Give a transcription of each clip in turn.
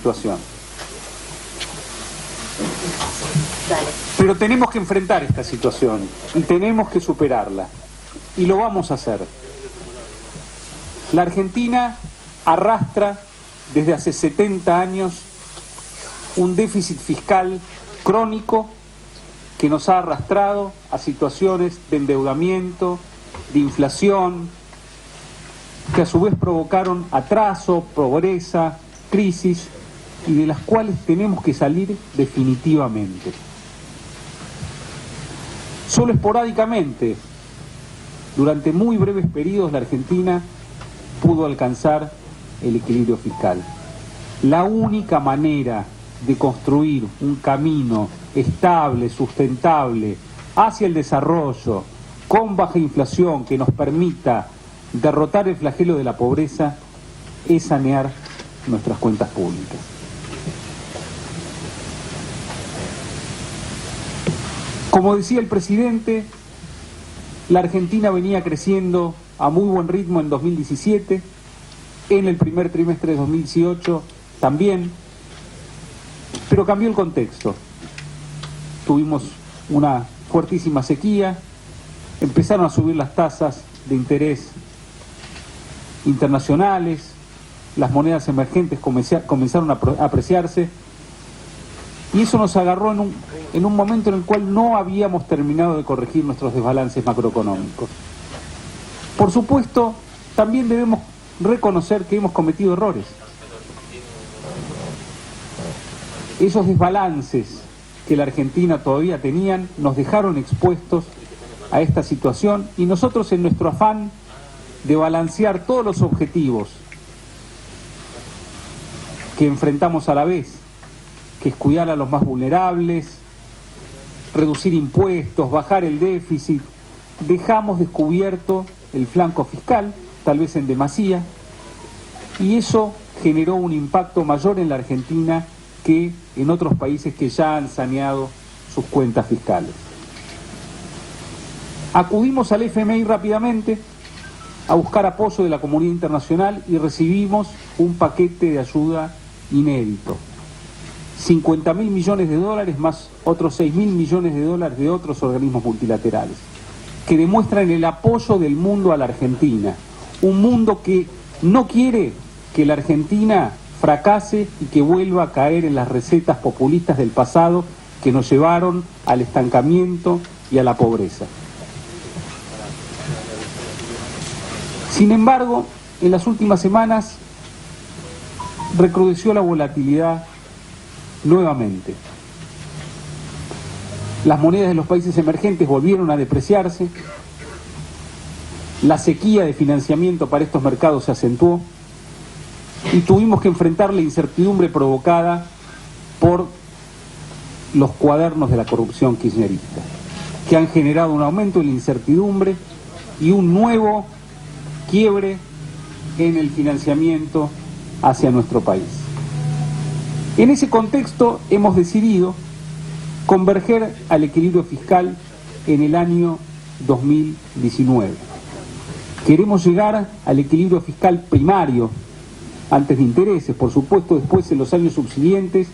situación. Pero tenemos que enfrentar esta situación y tenemos que superarla. Y lo vamos a hacer. La Argentina arrastra desde hace 70 años un déficit fiscal crónico que nos ha arrastrado a situaciones de endeudamiento, de inflación, que a su vez provocaron atraso, pobreza, crisis, y de las cuales tenemos que salir definitivamente. Solo esporádicamente, durante muy breves periodos, la Argentina pudo alcanzar el equilibrio fiscal. La única manera de construir un camino estable, sustentable, hacia el desarrollo, con baja inflación, que nos permita derrotar el flagelo de la pobreza, es sanear nuestras cuentas públicas. Como decía el presidente, la Argentina venía creciendo a muy buen ritmo en 2017, en el primer trimestre de 2018 también, pero cambió el contexto. Tuvimos una fuertísima sequía, empezaron a subir las tasas de interés internacionales, las monedas emergentes comenzaron a apreciarse, y eso nos agarró en un momento en el cual no habíamos terminado de corregir nuestros desbalances macroeconómicos. Por supuesto, también debemos reconocer que hemos cometido errores. Esos desbalances que la Argentina todavía tenían nos dejaron expuestos a esta situación, y nosotros, en nuestro afán de balancear todos los objetivos que enfrentamos a la vez, que es cuidar a los más vulnerables, reducir impuestos, bajar el déficit, dejamos descubierto el flanco fiscal, tal vez en demasía, y eso generó un impacto mayor en la Argentina que en otros países que ya han saneado sus cuentas fiscales. Acudimos al FMI rápidamente a buscar apoyo de la comunidad internacional y recibimos un paquete de ayuda inédito. 50.000 millones de dólares más otros 6.000 millones de dólares de otros organismos multilaterales, que demuestran el apoyo del mundo a la Argentina. Un mundo que no quiere que la Argentina fracase y que vuelva a caer en las recetas populistas del pasado que nos llevaron al estancamiento y a la pobreza. Sin embargo, en las últimas semanas recrudeció la volatilidad nuevamente. Las monedas de los países emergentes volvieron a depreciarse, la sequía de financiamiento para estos mercados se acentuó y tuvimos que enfrentar la incertidumbre provocada por los cuadernos de la corrupción kirchnerista, que han generado un aumento de la incertidumbre y un nuevo quiebre en el financiamiento hacia nuestro país. En ese contexto hemos decidido converger al equilibrio fiscal en el año 2019. Queremos llegar al equilibrio fiscal primario, antes de intereses, por supuesto. Después, en los años subsiguientes,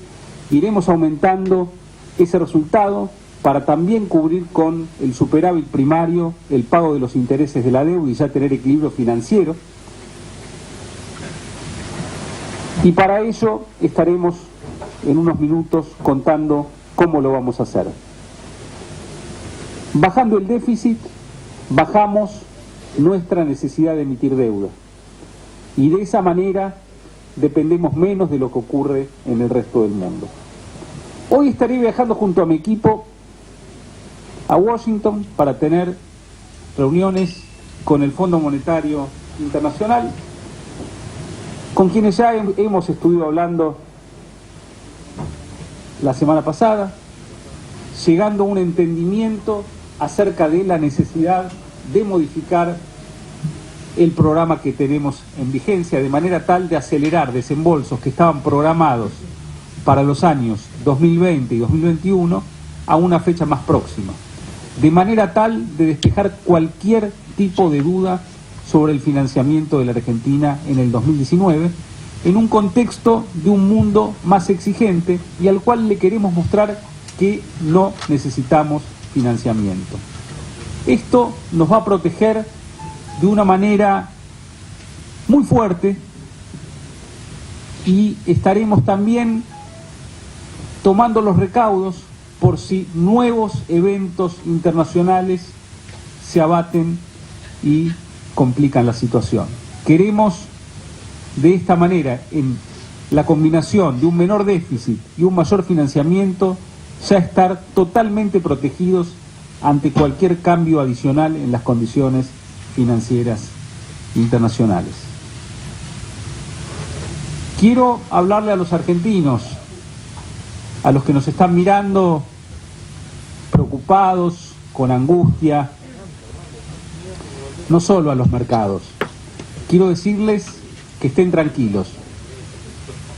iremos aumentando ese resultado para también cubrir con el superávit primario el pago de los intereses de la deuda y ya tener equilibrio financiero. Y para ello estaremos en unos minutos contando cómo lo vamos a hacer. Bajando el déficit, bajamos nuestra necesidad de emitir deuda. Y de esa manera dependemos menos de lo que ocurre en el resto del mundo. Hoy estaré viajando junto a mi equipo a Washington para tener reuniones con el Fondo Monetario Internacional, con quienes ya hemos estado hablando la semana pasada, llegando a un entendimiento acerca de la necesidad de modificar el programa que tenemos en vigencia, de manera tal de acelerar desembolsos que estaban programados para los años 2020 y 2021 a una fecha más próxima, de manera tal de despejar cualquier tipo de duda sobre el financiamiento de la Argentina en el 2019 en un contexto de un mundo más exigente y al cual le queremos mostrar que no necesitamos financiamiento. Esto nos va a proteger de una manera muy fuerte y estaremos también tomando los recaudos por si nuevos eventos internacionales se abaten y complican la situación. Queremos de esta manera, en la combinación de un menor déficit y un mayor financiamiento, ya estar totalmente protegidos ante cualquier cambio adicional en las condiciones financieras internacionales. Quiero hablarle a los argentinos, a los que nos están mirando preocupados, con angustia, no solo a los mercados. Quiero decirles que estén tranquilos,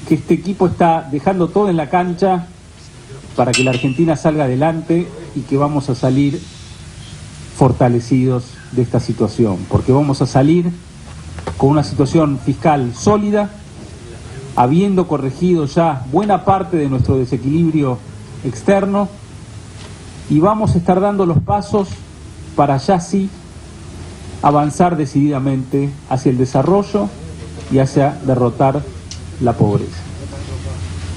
que este equipo está dejando todo en la cancha para que la Argentina salga adelante y que vamos a salir fortalecidos de esta situación, porque vamos a salir con una situación fiscal sólida, habiendo corregido ya buena parte de nuestro desequilibrio externo, y vamos a estar dando los pasos para ya sí avanzar decididamente hacia el desarrollo y hacia derrotar la pobreza.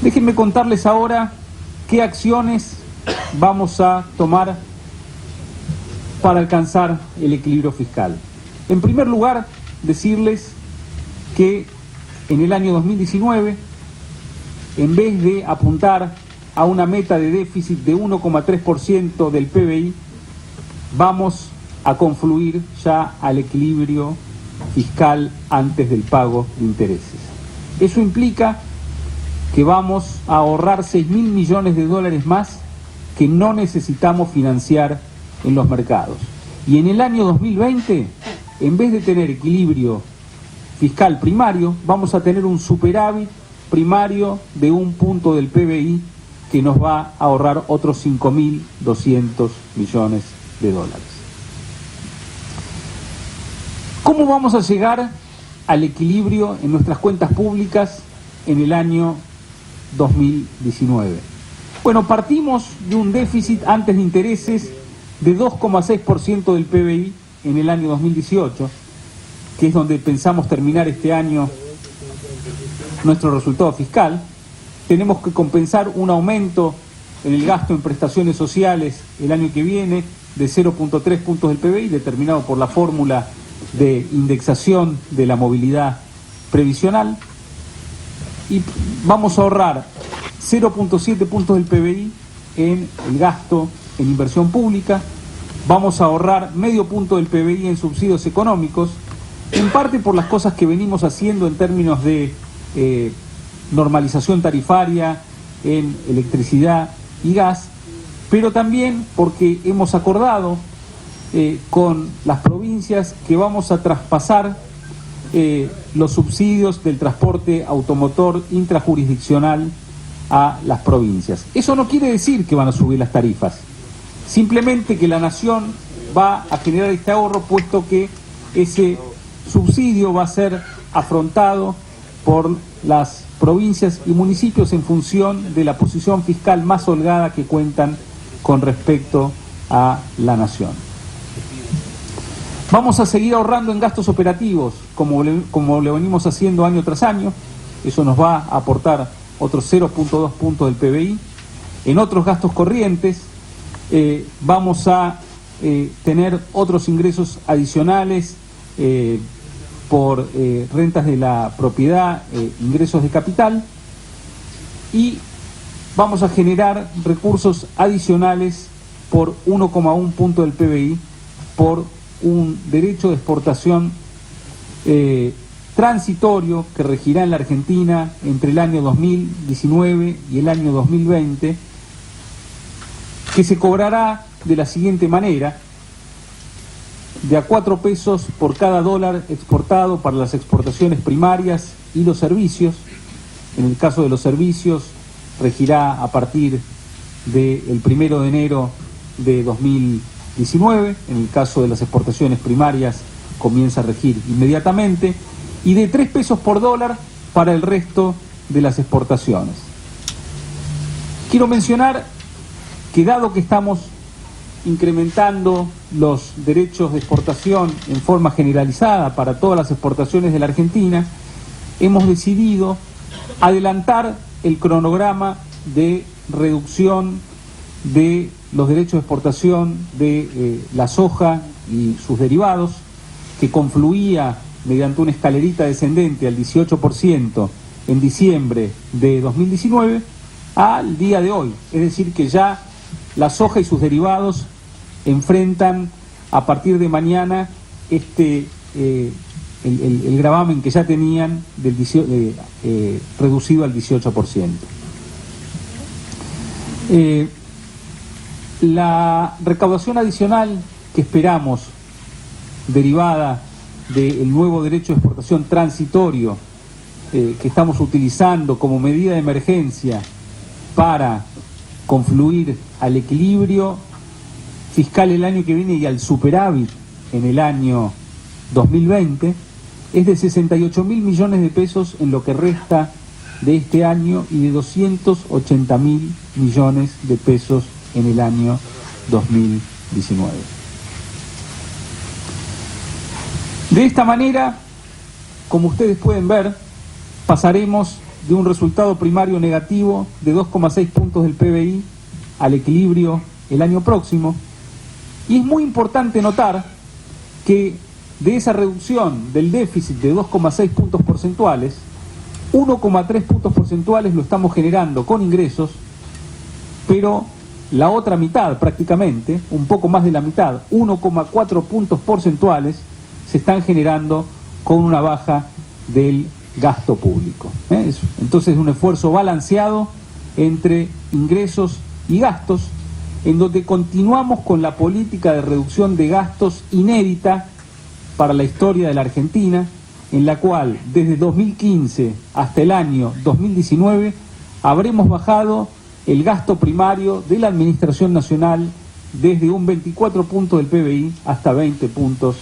Déjenme contarles ahora qué acciones vamos a tomar para alcanzar el equilibrio fiscal. En primer lugar, decirles que en el año 2019, en vez de apuntar a una meta de déficit de 1,3% del PBI, vamos a confluir ya al equilibrio fiscal antes del pago de intereses. Eso implica que vamos a ahorrar 6.000 millones de dólares más que no necesitamos financiar en los mercados. Y en el año 2020, en vez de tener equilibrio fiscal primario, vamos a tener un superávit primario de 1 punto del PBI que nos va a ahorrar otros 5.200 millones de dólares. ¿Cómo vamos a llegar al equilibrio en nuestras cuentas públicas en el año 2019? Bueno, partimos de un déficit antes de intereses de 2,6% del PBI en el año 2018, que es donde pensamos terminar este año nuestro resultado fiscal. Tenemos que compensar un aumento en el gasto en prestaciones sociales el año que viene de 0,3 puntos del PBI, determinado por la fórmula de indexación de la movilidad previsional, y vamos a ahorrar 0,7 puntos del PBI en el gasto en inversión pública, vamos a ahorrar medio punto del PBI en subsidios económicos, en parte por las cosas que venimos haciendo en términos de normalización tarifaria en electricidad y gas, pero también porque hemos acordado con las provincias que vamos a traspasar los subsidios del transporte automotor intrajurisdiccional a las provincias. Eso no quiere decir que van a subir las tarifas, simplemente que la Nación va a generar este ahorro, puesto que ese subsidio va a ser afrontado por las provincias y municipios en función de la posición fiscal más holgada que cuentan con respecto a la Nación. Vamos a seguir ahorrando en gastos operativos, como lo venimos haciendo año tras año. Eso nos va a aportar otros 0,2 puntos del PBI. En otros gastos corrientes vamos a tener otros ingresos adicionales por rentas de la propiedad, ingresos de capital, y vamos a generar recursos adicionales por 1,1 punto del PBI por un derecho de exportación transitorio que regirá en la Argentina entre el año 2019 y el año 2020, que se cobrará de la siguiente manera: de a 4 pesos por cada dólar exportado para las exportaciones primarias y los servicios. En el caso de los servicios, regirá a partir del 1 de enero de 2019. En el caso de las exportaciones primarias, comienza a regir inmediatamente. Y de 3 pesos por dólar para el resto de las exportaciones. Quiero mencionar que dado que estamos incrementando los derechos de exportación en forma generalizada para todas las exportaciones de la Argentina, hemos decidido adelantar el cronograma de reducción de los derechos de exportación de la soja y sus derivados, que confluía mediante una escalerita descendente al 18% en diciembre de 2019 al día de hoy. Es decir, que ya la soja y sus derivados enfrentan a partir de mañana el gravamen que ya tenían reducido al 18%. La recaudación adicional que esperamos, derivada del nuevo derecho de exportación transitorio que estamos utilizando como medida de emergencia para confluir al equilibrio fiscal el año que viene y al superávit en el año 2020, es de 68.000 millones de pesos en lo que resta de este año y de 280.000 millones de pesos en el año 2019. De esta manera, como ustedes pueden ver, pasaremos de un resultado primario negativo de 2,6 puntos del PBI al equilibrio el año próximo. Y es muy importante notar que de esa reducción del déficit de 2,6 puntos porcentuales, 1,3 puntos porcentuales lo estamos generando con ingresos, pero la otra mitad prácticamente, un poco más de la mitad, 1,4 puntos porcentuales, se están generando con una baja del gasto público. Entonces es un esfuerzo balanceado entre ingresos y gastos, en donde continuamos con la política de reducción de gastos inédita para la historia de la Argentina, en la cual desde 2015 hasta el año 2019 habremos bajado el gasto primario de la Administración Nacional desde un 24 puntos del PBI hasta 20 puntos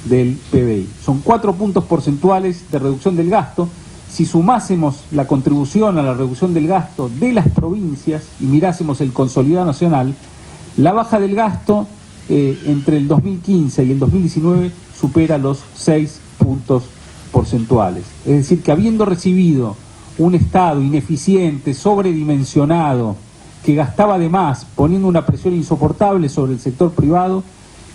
del PBI. Son 4 puntos porcentuales de reducción del gasto. Si sumásemos la contribución a la reducción del gasto de las provincias y mirásemos el consolidado nacional, la baja del gasto entre el 2015 y el 2019 supera los 6 puntos porcentuales. Es decir, que habiendo recibido un Estado ineficiente, sobredimensionado, que gastaba de más, poniendo una presión insoportable sobre el sector privado,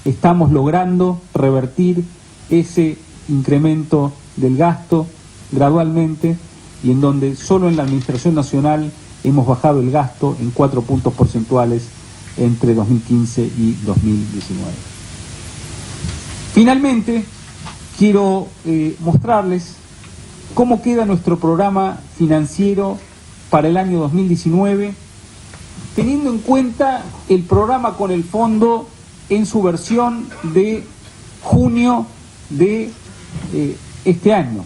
estamos logrando revertir ese incremento del gasto gradualmente, y en donde solo en la Administración Nacional hemos bajado el gasto en 4 puntos porcentuales entre 2015 y 2019. Finalmente, quiero mostrarles cómo queda nuestro programa financiero para el año 2019, teniendo en cuenta el programa con el fondo en su versión de junio de este año,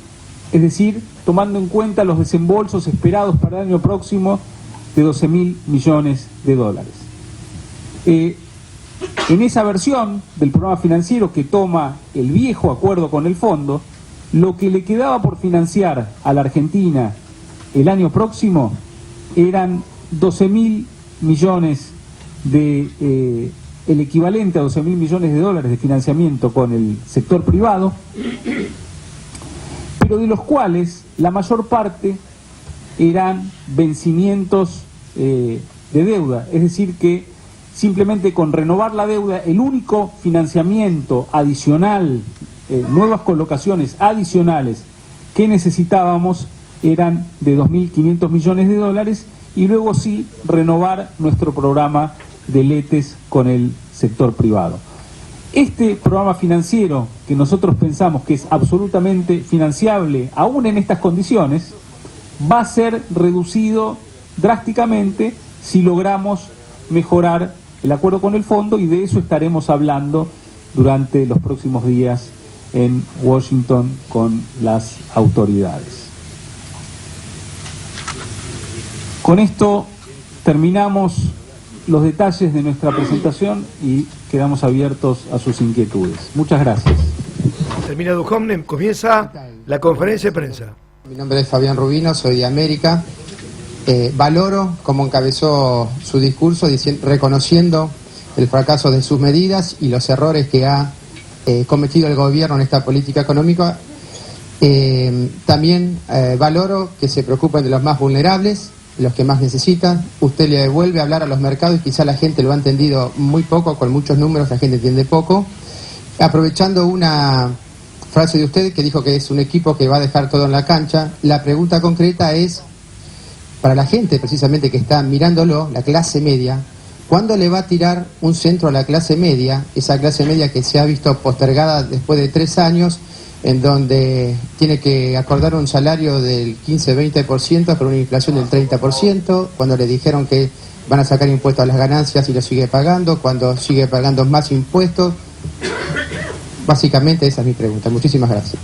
es decir, tomando en cuenta los desembolsos esperados para el año próximo de 12.000 millones de dólares. En esa versión del programa financiero que toma el viejo acuerdo con el fondo, lo que le quedaba por financiar a la Argentina el año próximo eran 12.000 millones de el equivalente a 12.000 millones de dólares de financiamiento con el sector privado, pero de los cuales la mayor parte eran vencimientos de deuda, es decir que simplemente con renovar la deuda, el único financiamiento adicional, nuevas colocaciones adicionales que necesitábamos eran de 2.500 millones de dólares, y luego sí renovar nuestro programa de letes con el sector privado. Este programa financiero, que nosotros pensamos que es absolutamente financiable aún en estas condiciones, va a ser reducido drásticamente si logramos mejorar el acuerdo con el fondo, y de eso estaremos hablando durante los próximos días en Washington con las autoridades. Con esto terminamos los detalles de nuestra presentación y quedamos abiertos a sus inquietudes. Muchas gracias. Termina Duhovne, comienza la conferencia de prensa. Mi nombre es Fabián Rubino, soy de América. Valoro cómo encabezó su discurso reconociendo el fracaso de sus medidas y los errores que ha cometido el gobierno en esta política económica. También valoro que se preocupen de los más vulnerables, los que más necesitan. Usted le vuelve a hablar a los mercados y quizá la gente lo ha entendido muy poco, con muchos números la gente entiende poco. Aprovechando una frase de usted que dijo que es un equipo que va a dejar todo en la cancha, la pregunta concreta es, para la gente precisamente que está mirándolo, la clase media, ¿cuándo le va a tirar un centro a la clase media, esa clase media que se ha visto postergada después de 3 años, en donde tiene que acordar un salario del 15-20% por una inflación del 30%, cuando le dijeron que van a sacar impuestos a las ganancias y lo sigue pagando, cuando sigue pagando más impuestos? Básicamente esa es mi pregunta. Muchísimas gracias.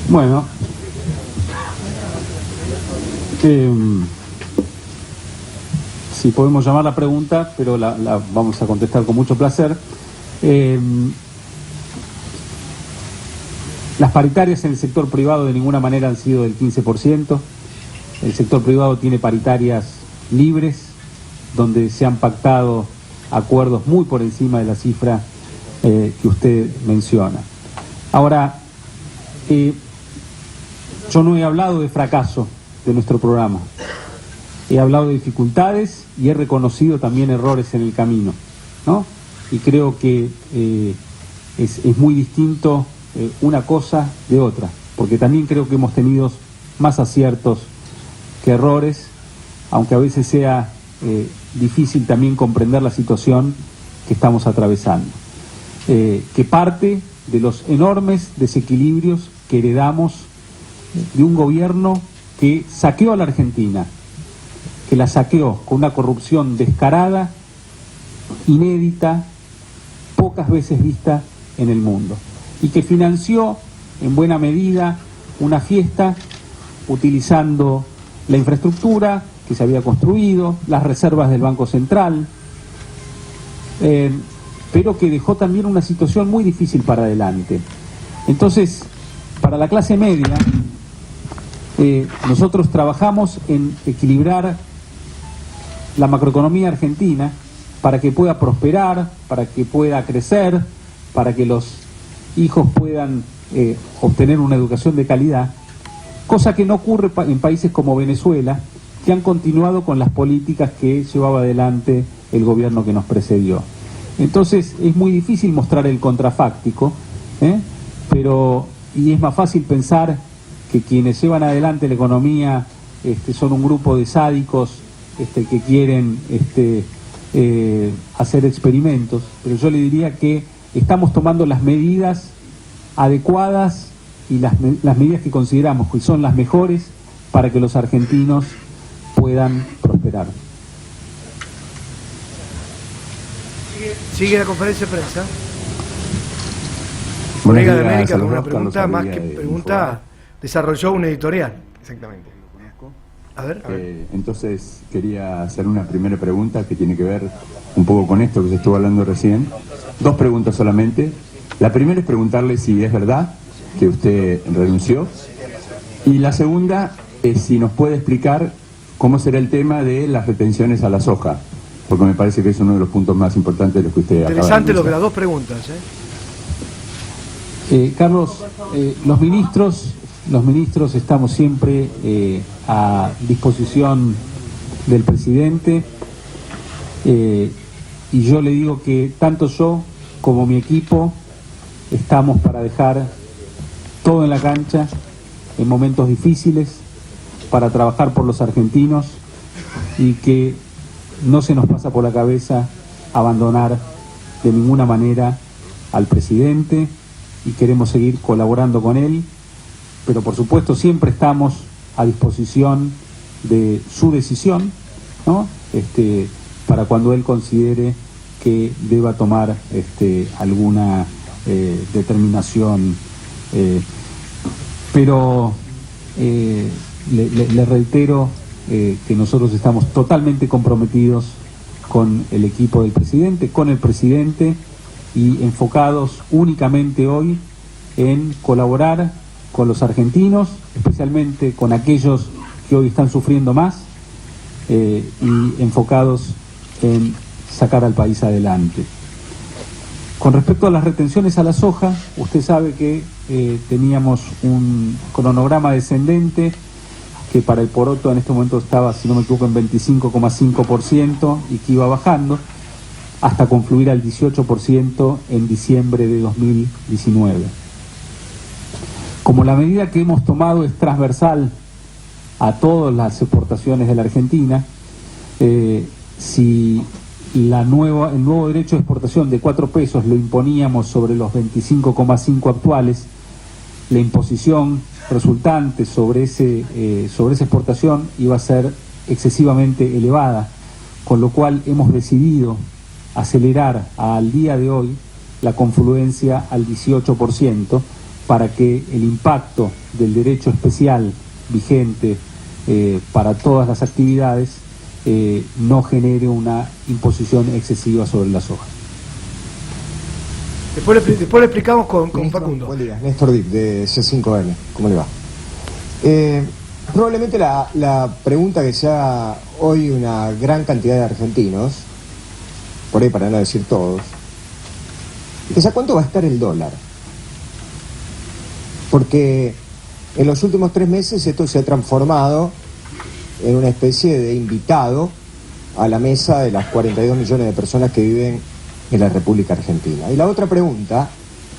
Bueno, si podemos llamar la pregunta, pero la vamos a contestar con mucho placer. Las paritarias en el sector privado de ninguna manera han sido del 15%. El sector privado tiene paritarias libres, donde se han pactado acuerdos muy por encima de la cifra que usted menciona. Ahora, yo no he hablado de fracaso de nuestro programa. He hablado de dificultades y he reconocido también errores en el camino, ¿no? Y creo que es muy distinto una cosa de otra, porque también creo que hemos tenido más aciertos que errores, aunque a veces sea difícil también comprender la situación que estamos atravesando, que parte de los enormes desequilibrios que heredamos de un gobierno que saqueó a la Argentina, que la saqueó con una corrupción descarada, inédita, pocas veces vista en el mundo, y que financió en buena medida una fiesta utilizando la infraestructura que se había construido, las reservas del Banco Central, pero que dejó también una situación muy difícil para adelante. Entonces, para la clase media, nosotros trabajamos en equilibrar la macroeconomía argentina para que pueda prosperar, para que pueda crecer, para que los hijos puedan obtener una educación de calidad, cosa que no ocurre en países como Venezuela, que han continuado con las políticas que llevaba adelante el gobierno que nos precedió. Entonces es muy difícil mostrar el contrafáctico, y es más fácil pensar que quienes llevan adelante la economía son un grupo de sádicos que quieren hacer experimentos, pero yo le diría que estamos tomando las medidas adecuadas y las medidas que consideramos que son las mejores para que los argentinos puedan prosperar. Sigue la conferencia de prensa. Buenos Colega de días, América, con una Carlos pregunta, más que Ardilla, pregunta, desarrolló un editorial. Exactamente. Lo conozco. A ver. Entonces quería hacer una primera pregunta que tiene que ver un poco con esto que se estuvo hablando recién. 2 preguntas solamente. La primera es preguntarle si es verdad que usted renunció. Y la segunda es si nos puede explicar cómo será el tema de las retenciones a la soja, porque me parece que es uno de los puntos más importantes de los que usted acaba de Interesante lo que anunciar. las 2 preguntas. Carlos, los ministros estamos siempre a disposición del presidente, y yo le digo que tanto yo como mi equipo estamos para dejar todo en la cancha en momentos difíciles, para trabajar por los argentinos, y que no se nos pasa por la cabeza abandonar de ninguna manera al presidente, y queremos seguir colaborando con él, pero por supuesto siempre estamos a disposición de su decisión, ¿no? Para cuando él considere que deba tomar alguna determinación, pero le reitero que nosotros estamos totalmente comprometidos con el equipo del presidente, con el presidente, y enfocados únicamente hoy en colaborar con los argentinos, especialmente con aquellos que hoy están sufriendo más, y enfocados en sacar al país adelante. Con respecto a las retenciones a la soja, usted sabe que teníamos un cronograma descendente que para el poroto en este momento estaba, si no me equivoco, en 25,5% y que iba bajando hasta confluir al 18% en diciembre de 2019. Como la medida que hemos tomado es transversal a todas las exportaciones de la Argentina, si el nuevo derecho de exportación de 4 pesos lo imponíamos sobre los 25,5 actuales, la imposición resultante sobre esa exportación iba a ser excesivamente elevada, con lo cual hemos decidido acelerar al día de hoy la confluencia al 18% para que el impacto del derecho especial vigente para todas las actividades no genere una imposición excesiva sobre la soja. Después le explicamos con Facundo. Buen día, Néstor Dip, de C5N. ¿Cómo le va? Probablemente la pregunta que se haga hoy una gran cantidad de argentinos, por ahí para no decir todos, es ¿a cuánto va a estar el dólar? Porque en los últimos 3 meses esto se ha transformado en una especie de invitado a la mesa de las 42 millones de personas que viven en la República Argentina. Y la otra pregunta,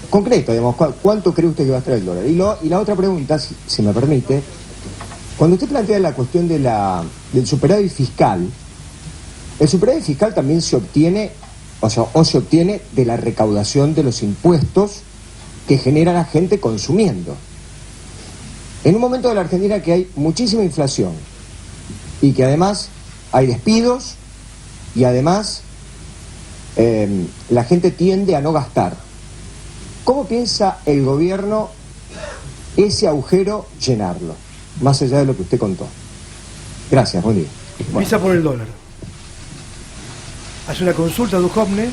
concreta, digamos, ¿cuánto cree usted que va a estar el dólar? Y la otra pregunta, si me permite, cuando usted plantea la cuestión del superávit fiscal, el superávit fiscal también se obtiene, o se obtiene de la recaudación de los impuestos que genera la gente consumiendo. En un momento de la Argentina que hay muchísima inflación y que además hay despidos y además la gente tiende a no gastar, ¿cómo piensa el gobierno ese agujero llenarlo? Más allá de lo que usted contó. Gracias, buen día. Empieza por el dólar. Hace una consulta a Duhovne,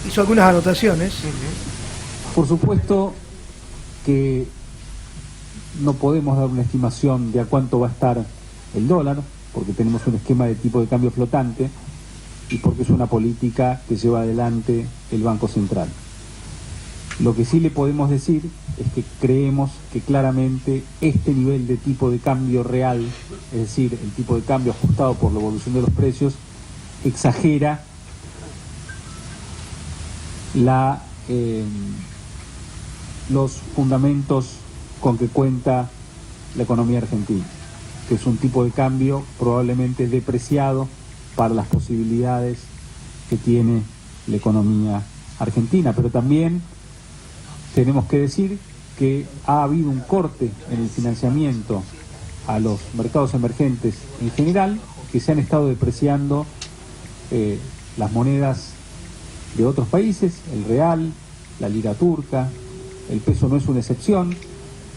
hizo algunas anotaciones. Por supuesto que no podemos dar una estimación de a cuánto va a estar el dólar, porque tenemos un esquema de tipo de cambio flotante y porque es una política que lleva adelante el Banco Central. Lo que sí le podemos decir es que creemos que claramente este nivel de tipo de cambio real, es decir, el tipo de cambio ajustado por la evolución de los precios, exagera los fundamentos con que cuenta la economía argentina, que es un tipo de cambio probablemente depreciado para las posibilidades que tiene la economía argentina, pero también tenemos que decir que ha habido un corte en el financiamiento a los mercados emergentes en general, que se han estado depreciando las monedas de otros países, el real, la lira turca, el peso no es una excepción,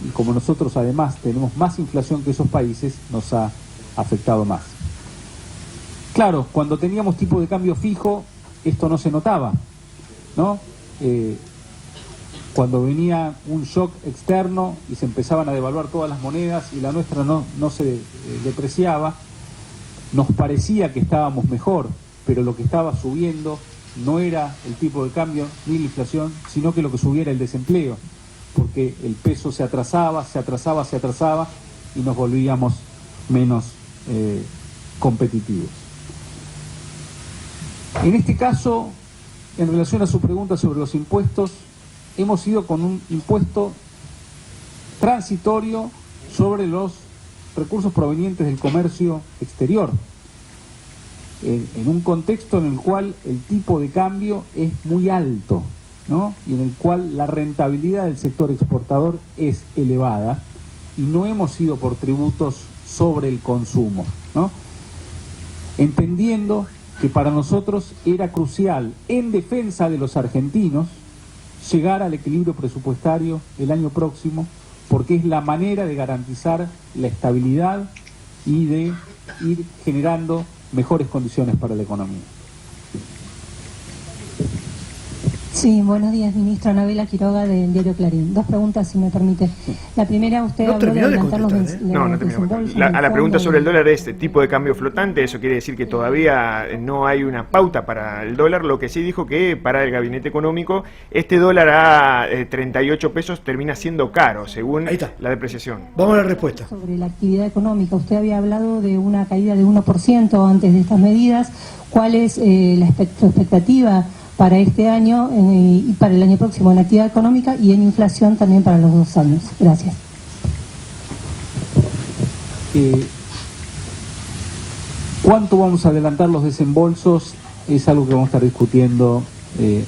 y como nosotros además tenemos más inflación que esos países, nos ha afectado más. Claro, cuando teníamos tipo de cambio fijo, esto no se notaba, ¿no? Cuando venía un shock externo y se empezaban a devaluar todas las monedas y la nuestra no se depreciaba, nos parecía que estábamos mejor, pero lo que estaba subiendo no era el tipo de cambio ni la inflación, sino que lo que subía era el desempleo, porque el peso se atrasaba y nos volvíamos menos competitivos. En este caso, en relación a su pregunta sobre los impuestos, hemos ido con un impuesto transitorio sobre los recursos provenientes del comercio exterior, en un contexto en el cual el tipo de cambio es muy alto, ¿no? Y en el cual la rentabilidad del sector exportador es elevada, y no hemos ido por tributos sobre el consumo, ¿no? Entendiendo que para nosotros era crucial, en defensa de los argentinos, llegar al equilibrio presupuestario el año próximo, porque es la manera de garantizar la estabilidad y de ir generando mejores condiciones para la economía. Sí, buenos días, ministra. Anabela Quiroga, del diario Clarín. Dos preguntas, si me permite. La primera, usted habló de adelantar los desembolsos. A la pregunta sobre el dólar es tipo de cambio flotante. Eso quiere decir que todavía no hay una pauta para el dólar. Lo que sí dijo que para el gabinete económico este dólar a 38 pesos termina siendo caro, según la depreciación. Vamos a la respuesta. Sobre la actividad económica, usted había hablado de una caída de 1% antes de estas medidas. ¿Cuál es su expectativa para este año y para el año próximo en actividad económica y en inflación también para los 2 años? Gracias. ¿Cuánto vamos a adelantar los desembolsos? Es algo que vamos a estar discutiendo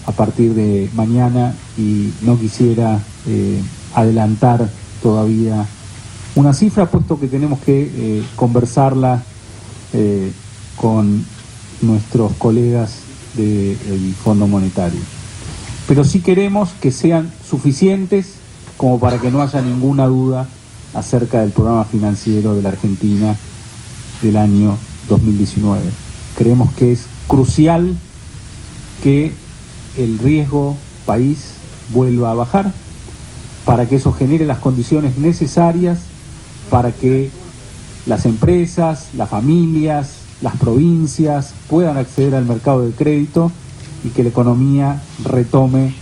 a partir de mañana, y no quisiera adelantar todavía una cifra, puesto que tenemos que conversarla con nuestros colegas del Fondo Monetario. Pero sí queremos que sean suficientes como para que no haya ninguna duda acerca del programa financiero de la Argentina del año 2019. Creemos que es crucial que el riesgo país vuelva a bajar, para que eso genere las condiciones necesarias para que las empresas, las familias, las provincias puedan acceder al mercado de crédito y que la economía retome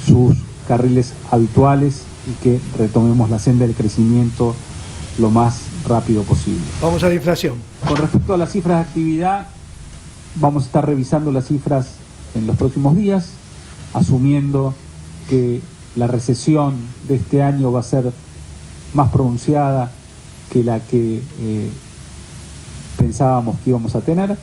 sus carriles habituales y que retomemos la senda del crecimiento lo más rápido posible. Vamos a la inflación. Con respecto a las cifras de actividad, vamos a estar revisando las cifras en los próximos días, asumiendo que la recesión de este año va a ser más pronunciada que la que pensábamos que íbamos a tener,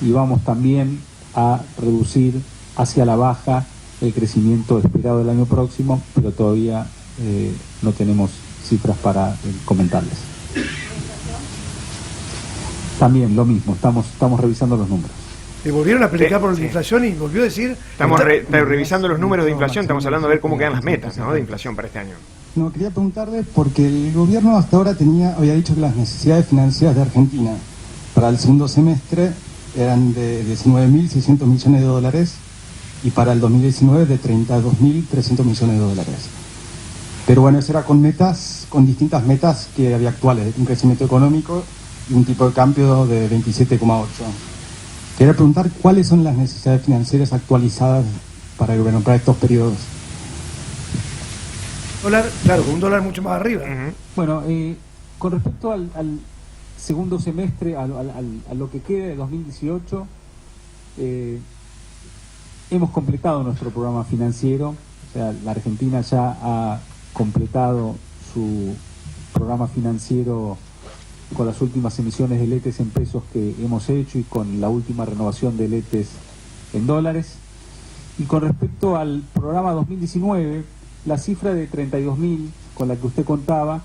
y vamos también a reducir hacia la baja el crecimiento esperado del año próximo, pero todavía no tenemos cifras para comentarles. También lo mismo, estamos revisando los números. Le volvieron a pelear por la inflación y volvió a decir... Estamos revisando los números de inflación, estamos hablando de ver cómo quedan las metas, ¿no?, de inflación para este año. No, quería preguntarle, porque el gobierno hasta ahora había dicho que las necesidades financieras de Argentina para el segundo semestre eran de 19.600 millones de dólares y para el 2019 de 32.300 millones de dólares. Pero bueno, eso era con distintas metas que había actuales, un crecimiento económico y un tipo de cambio de 27,8. Quería preguntar cuáles son las necesidades financieras actualizadas para el gobierno para estos periodos. Dólar, claro, con un dólar mucho más arriba. Bueno, con respecto al segundo semestre, a lo que queda de 2018, hemos completado nuestro programa financiero. O sea, la Argentina ya ha completado su programa financiero con las últimas emisiones de letes en pesos que hemos hecho y con la última renovación de letes en dólares. Y con respecto al programa 2019, la cifra de 32.000 con la que usted contaba,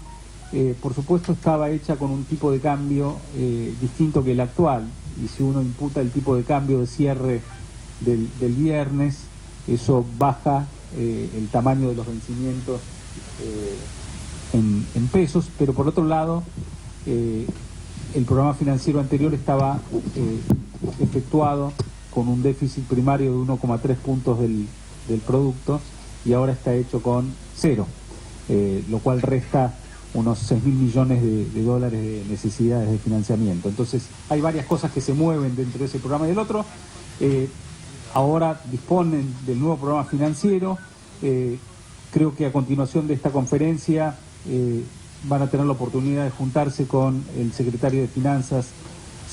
por supuesto estaba hecha con un tipo de cambio distinto que el actual, y si uno imputa el tipo de cambio de cierre del viernes, eso baja el tamaño de los vencimientos en pesos, pero por otro lado el programa financiero anterior estaba efectuado con un déficit primario de 1,3 puntos del producto, y ahora está hecho con 0, lo cual resta unos 6.000 millones de dólares de necesidades de financiamiento. Entonces hay varias cosas que se mueven dentro de ese programa y del otro. Ahora disponen del nuevo programa financiero. Creo que a continuación de esta conferencia van a tener la oportunidad de juntarse con el secretario de Finanzas,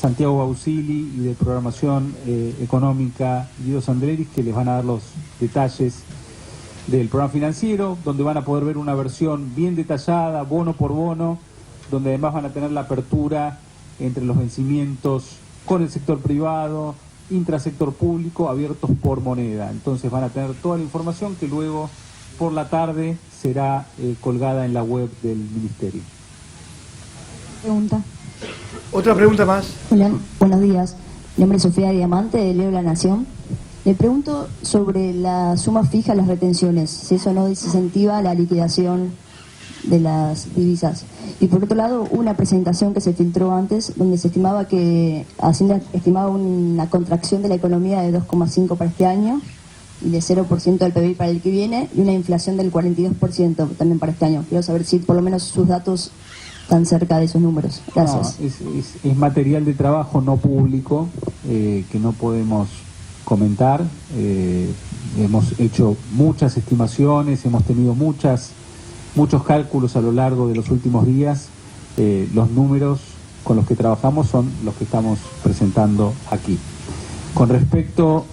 Santiago Bausili, y de Programación Económica, Guido Sandreris, que les van a dar los detalles del programa financiero, donde van a poder ver una versión bien detallada, bono por bono, donde además van a tener la apertura entre los vencimientos con el sector privado, intrasector público, abiertos por moneda. Entonces van a tener toda la información que luego por la tarde será colgada en la web del Ministerio. Pregunta. Otra pregunta más. Hola, buenos días. Mi nombre es Sofía Diamante, de Leo La Nación. Le pregunto sobre la suma fija, las retenciones, si eso no desincentiva la liquidación de las divisas. Y por otro lado, una presentación que se filtró antes, donde se estimaba que Hacienda estimaba una contracción de la economía de 2,5 para este año, y de 0% del PBI para el que viene y una inflación del 42% también para este año. Quiero saber si por lo menos sus datos están cerca de esos números. Gracias. No, es material de trabajo no público que no podemos comentar. Hemos hecho muchas estimaciones, hemos tenido muchos cálculos a lo largo de los últimos días. Los números con los que trabajamos son los que estamos presentando aquí. Con respecto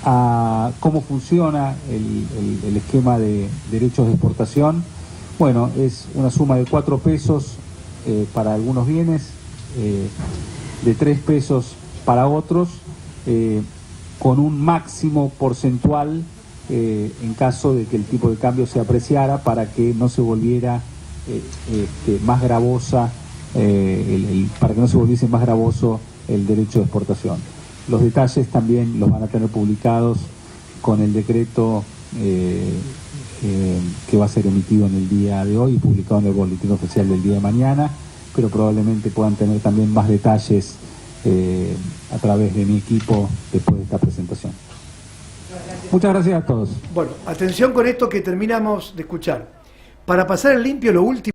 a cómo funciona el esquema de derechos de exportación, bueno, es una suma de 4 pesos para algunos bienes, de 3 pesos para otros, con un máximo porcentual en caso de que el tipo de cambio se apreciara para que no se volviera más gravosa, para que no se volviese más gravoso el derecho de exportación. Los detalles también los van a tener publicados con el decreto que va a ser emitido en el día de hoy y publicado en el boletín oficial del día de mañana, pero probablemente puedan tener también más detalles a través de mi equipo después de esta presentación. Muchas gracias a todos. Bueno, atención con esto que terminamos de escuchar. Para pasar en limpio, lo último.